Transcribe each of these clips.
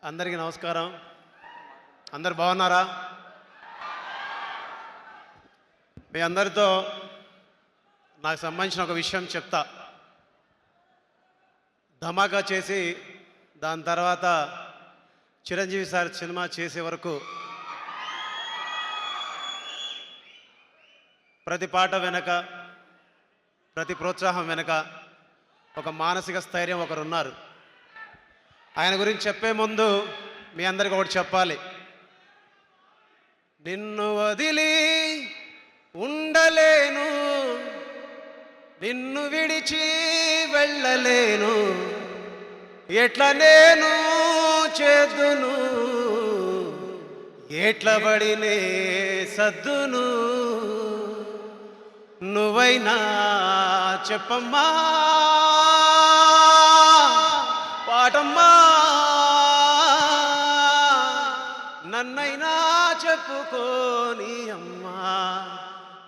అందరికీ నమస్కారం. అందరు బాగున్నారా? మీ అందరితో నాకు సంబంధించిన ఒక విషయం చెప్తా. ధమాకా చేసి దాని తర్వాత చిరంజీవి సార్ సినిమా చేసే వరకు ప్రతి పాట వెనక, ప్రతి ప్రోత్సాహం వెనక ఒక మానసిక స్థైర్యం ఒకరున్నారు. ఆయన గురించి చెప్పే ముందు మీ అందరికీ ఒకటి చెప్పాలి. నిన్ను వదిలి ఉండలేను, నిన్ను విడిచి వెళ్ళలేను, ఎట్లా నేను చేద్దును, ఎట్లా బడినే సద్దును, నువ్వైనా చెప్పమ్మా పాటమ్మా, నన్నైనా చెప్పుకోని అమ్మా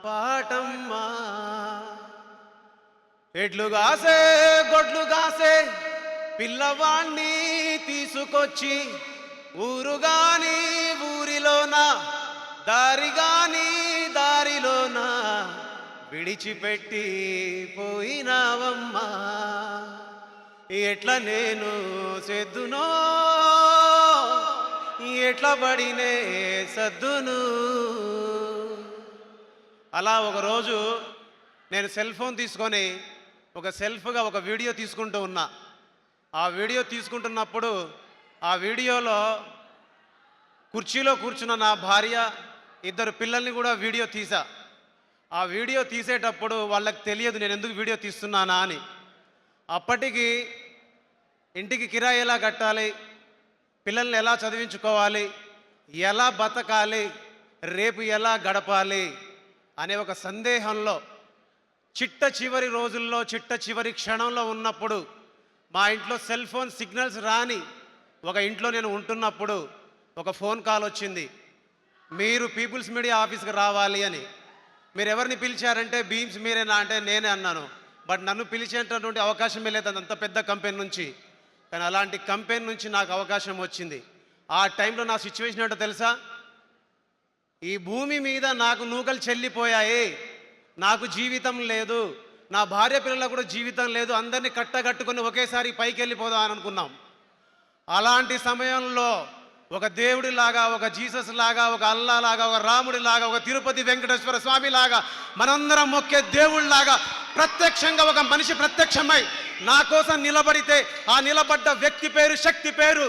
పాటమ్మా. ఎడ్లు గాసే గొడ్లు గాసే పిల్లవాణ్ణి తీసుకొచ్చి ఊరుగాని ఊరిలోన, దారిగాని దారిలోన విడిచిపెట్టి పోయినావమ్మా, ఎట్లా నేను సెద్దునో, ఎట్లా పడినే సద్దును. అలా ఒకరోజు నేను సెల్ ఫోన్ తీసుకొని ఒక సెల్ఫ్గా ఒక వీడియో తీసుకుంటూ ఉన్నా. ఆ వీడియో తీసుకుంటున్నప్పుడు ఆ వీడియోలో కుర్చీలో కూర్చున్న నా భార్య, ఇద్దరు పిల్లల్ని కూడా వీడియో తీసా. ఆ వీడియో తీసేటప్పుడు వాళ్ళకి తెలియదు నేను ఎందుకు వీడియో తీస్తున్నానా అని. అప్పటికి ఇంటికి కిరాయి ఎలా కట్టాలి, పిల్లల్ని ఎలా చదివించుకోవాలి, ఎలా బతకాలి, రేపు ఎలా గడపాలి అనే ఒక సందేహంలో చిట్ట చివరి రోజుల్లో, చిట్ట చివరి క్షణంలో ఉన్నప్పుడు మా ఇంట్లో సెల్ ఫోన్ సిగ్నల్స్ రాని ఒక ఇంట్లో నేను ఉంటున్నప్పుడు ఒక ఫోన్ కాల్ వచ్చింది. మీరు పీపుల్స్ మీడియా ఆఫీస్కి రావాలి అని. మీరు ఎవరిని పిలిచారంటే బీమ్స్ మీరేనా అంటే నేనే అన్నాను. బట్ నన్ను పిలిచేటటువంటి అవకాశమే లేదు అంత పెద్ద కంపెనీ నుంచి. కానీ అలాంటి కంపెనీ నుంచి నాకు అవకాశం వచ్చింది. ఆ టైంలో నా సిచ్యువేషన్ ఏంటో తెలుసా? ఈ భూమి మీద నాకు నూకలు చెల్లిపోయాయి, నాకు జీవితం లేదు, నా భార్య పిల్లలకు కూడా జీవితం లేదు, అందరినీ కట్టగట్టుకొని ఒకేసారి పైకి వెళ్ళిపోదాం అని అనుకున్నాం. అలాంటి సమయంలో ఒక దేవుడిలాగా, ఒక జీసస్ లాగా, ఒక అల్లా లాగా, ఒక రాముడి లాగా, ఒక తిరుపతి వెంకటేశ్వర స్వామి లాగా, మనందరం మొక్కే దేవుళ్ళలాగా ప్రత్యక్షంగా ఒక మనిషి ప్రత్యక్షమై నా కోసం నిలబడితే ఆ నిలబడ్డ వ్యక్తి పేరు, శక్తి పేరు,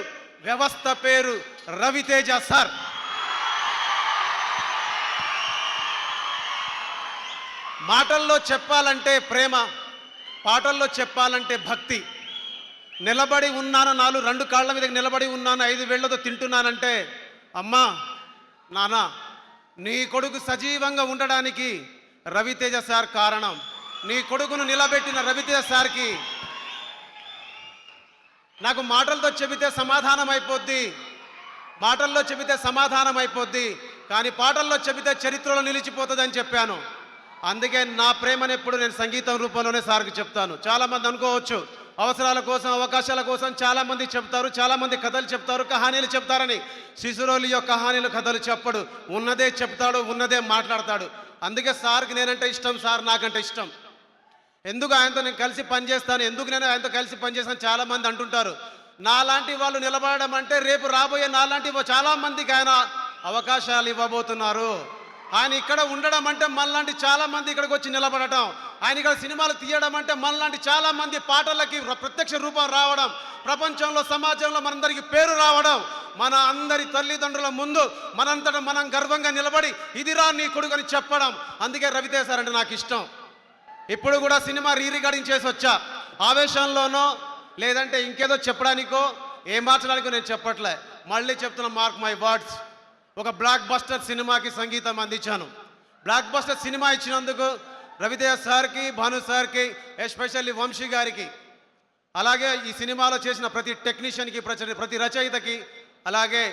వ్యవస్థ పేరు రవితేజ సార్. మాటల్లో చెప్పాలంటే ప్రేమ, పాటల్లో చెప్పాలంటే భక్తి. నిలబడి ఉన్నాను, రెండు కాళ్ళ మీద నిలబడి ఉన్నాను, 5 వేళ్లతో తింటున్నానంటే అమ్మా నాన్న నీ కొడుకు సజీవంగా ఉండడానికి రవితేజ సార్ కారణం. నీ కొడుకును నిలబెట్టిన రవితేజ సార్కి నాకు మాటలతో చెబితే సమాధానం అయిపోద్ది, మాటల్లో చెబితే సమాధానం అయిపోద్ది, కానీ పాటల్లో చెబితే చరిత్రలో నిలిచిపోతుంది అని చెప్పాను. అందుకే నా ప్రేమను ఎప్పుడు నేను సంగీతం రూపంలోనే సార్కి చెప్తాను. చాలామంది అనుకోవచ్చు అవసరాల కోసం, అవకాశాల కోసం చాలామంది చెప్తారు, చాలామంది కథలు చెప్తారు, కహానీలు చెప్తారని. శిశురోలి యొక్క కహానీలు, కథలు చెప్పడు, ఉన్నదే చెప్తాడు, ఉన్నదే మాట్లాడతాడు. అందుకే సార్కి నేనంటే ఇష్టం, సార్ నాకంటే ఇష్టం. ఎందుకు ఆయనతో నేను కలిసి పనిచేస్తాను, ఎందుకు నేను ఆయనతో కలిసి పనిచేస్తాను చాలామంది అంటుంటారు. నాలాంటి వాళ్ళు నిలబడడం అంటే రేపు రాబోయే నాలాంటి చాలామందికి ఆయన అవకాశాలు ఇవ్వబోతున్నారు. ఆయన ఇక్కడ ఉండడం అంటే మనలాంటి చాలామంది ఇక్కడికి వచ్చి నిలబడటం, ఆయన ఇక్కడ సినిమాలు తీయడం అంటే మనలాంటి చాలామంది పాటలకి ప్రత్యక్ష రూపం రావడం, ప్రపంచంలో సమాజంలో మనందరికీ పేరు రావడం, మన అందరి తల్లిదండ్రుల ముందు మనంతటా మనం గర్వంగా నిలబడి ఇదిరా నీ కొడుకు అని చెప్పడం. అందుకే రవితేజ సార్ అంటే నాకు ఇష్టం. ఇప్పుడు కూడా సినిమా రికార్డింగ్ చేసి వచ్చా. ఆవేశంలోనో లేదంటే ఇంకేదో చెప్పడానికో ఏం మార్చడానికో నేను చెప్పట్లే, మళ్ళీ చెప్తున్నా, మార్క్ మై వర్డ్స్. ఒక బ్లాక్ బస్టర్ సినిమాకి సంగీతం అందించాను. బ్లాక్ బస్టర్ సినిమా ఇచ్చినందుకు రవితేజ సార్కి, భాను సార్కి, ఎస్పెషల్లీ వంశీ గారికి, అలాగే ఈ సినిమాలో చేసిన ప్రతి టెక్నీషియన్కి, ప్రతి రచయితకి, అలాగే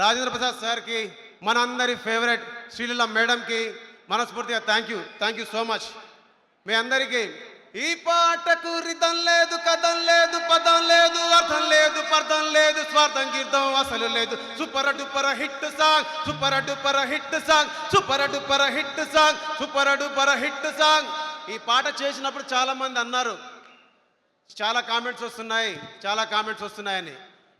రాజేంద్ర ప్రసాద్ సార్కి, మనందరి ఫేవరెట్ శ్రీలీల మేడంకి మనస్ఫూర్తిగా థ్యాంక్ యూ సో మచ్. మీ అందరికీ ఈ పాటకు రితం లేదు, కథం లేదు, పదం లేదు, అర్థం లేదు, అర్థం లేదు, స్వార్థం గీర్థం అసలు లేదు. Super duper hit song, super duper hit song, super duper hit song, super duper hit song. ఈ పాట చేసినప్పుడు చాలా మంది అన్నారు, చాలా కామెంట్స్ వస్తున్నాయని.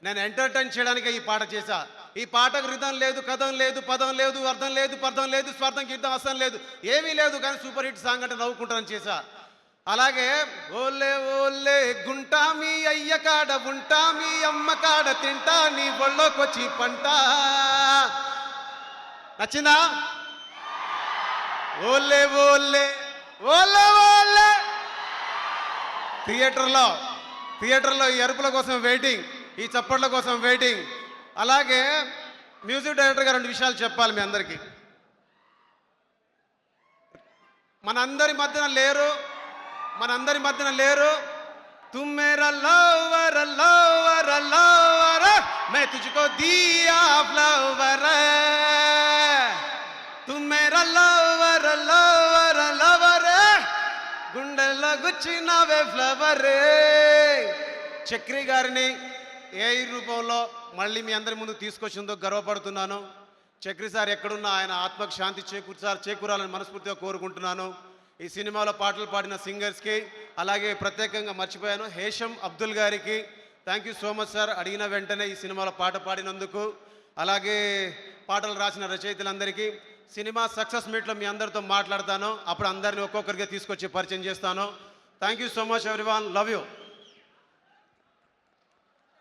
నేను ఎంటర్టైన్ చేయడానికి ఈ పాట చేశా. ఈ పాటకు రిధం లేదు, కథం లేదు, పదం లేదు, అర్థం లేదు, పర్థం లేదు, స్వార్థం గీర్థం అసలు లేదు, ఏమీ లేదు. కానీ సూపర్ హిట్ సాంగ్ అంటే నవ్వుకుంటానని చేశా. అలాగే ఓలే ఓలే గుంటా మీ అయ్య కాడ ఉంటా, మీ అమ్మ కాడ తింటా, నీ బొళ్ళోకొచ్చి పంట. నచ్చిందా? ఓలే ఓలే ఓలే ఓలే. థియేటర్లో ఈ అరుపుల కోసం వెయిటింగ్, ఈ చప్పట్ల కోసం వెయిటింగ్. అలాగే మ్యూజిక్ డైరెక్టర్ గారు 2 విషయాలు చెప్పాలి మీ అందరికీ. మనందరి మధ్యన లేరు. तुम मेरा लवर लवर लवर, मैं तुझको दिया फ्लावर. तुम मेरा लवर लवर लवर, గుండెల్లో గుచ్చినవే ఫ్లవర్. చక్రి గారిని ఏఐ రూపంలో మళ్ళీ మీ అందరి ముందు తీసుకొచ్చిందో గర్వపడుతున్నాను. చక్రి సార్ ఎక్కడున్నా ఆయన ఆత్మకు శాంతి చేకూరాలని మనస్ఫూర్తిగా కోరుకుంటున్నాను. ఈ సినిమాలో పాటలు పాడిన సింగర్స్కి, అలాగే ప్రత్యేకంగా మర్చిపోయాను హేషం అబ్దుల్ గారికి thank you so much sir, అడిగిన వెంటనే ఈ సినిమాలో పాట పాడినందుకు. అలాగే పాటలు రాసిన రచయితలందరికీ. సినిమా సక్సెస్ మీట్లో మీ అందరితో మాట్లాడతాను, అప్పుడు అందరిని ఒక్కొక్కరిగా తీసుకొచ్చి పరిచయం చేస్తాను. Thank you so much everyone, love you.